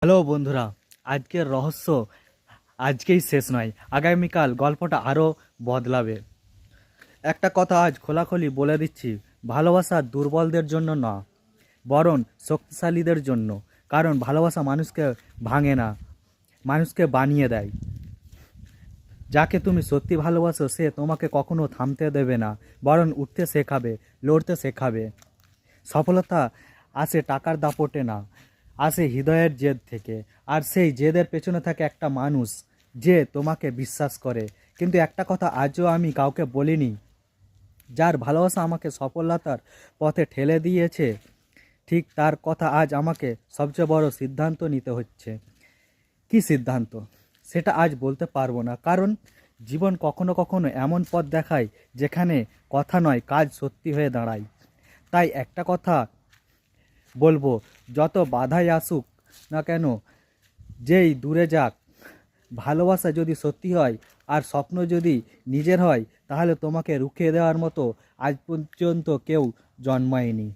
Hello বন্ধুরা, আজকের রহস্য আজকেই শেষ নয়, আগামীকাল গল্পটা আরও বদলাবে। একটা কথা আজ খোলাখুলি বলে দিচ্ছি, ভালোবাসা দুর্বলদের জন্য না, বরং শক্তিশালীদের জন্য। কারণ ভালোবাসা মানুষকে ভাঙে না, মানুষকে বানিয়ে দেয়। যাকে তুমি সত্যি ভালোবাসো সে তোমাকে কখনো থামতে দেবে না, বরং উঠতে শেখাবে, লড়তে শেখাবে। সফলতা আসে টাকার দাপটে না, আসে হৃদয়ের জেদ থেকে। আর সেই জেদের পেছনে থাকে একটা মানুষ যে তোমাকে বিশ্বাস করে। কিন্তু একটা কথা আজও আমি কাউকে বলিনি, যার ভালোবাসা আমাকে সফলতার পথে ঠেলে দিয়েছে, ঠিক তার কথা আজ আমাকে সবচেয়ে বড় সিদ্ধান্ত নিতে হচ্ছে। কি সিদ্ধান্ত সেটা আজ বলতে পারবো না, কারণ জীবন কখনো কখনো এমন পথ দেখায় যেখানে কথা নয় কাজ সত্যি হয়ে দাঁড়ায়। তাই একটা কথা বলবো, যত বাধাই আসুক না কেন, যেই দূরে যাক, ভালোবাসা যদি সত্যি হয় আর স্বপ্ন যদি নিজের হয়, তাহলে তোমাকে রুখিয়ে দেওয়ার মতো আজ পর্যন্ত কেউ জন্মায়নি।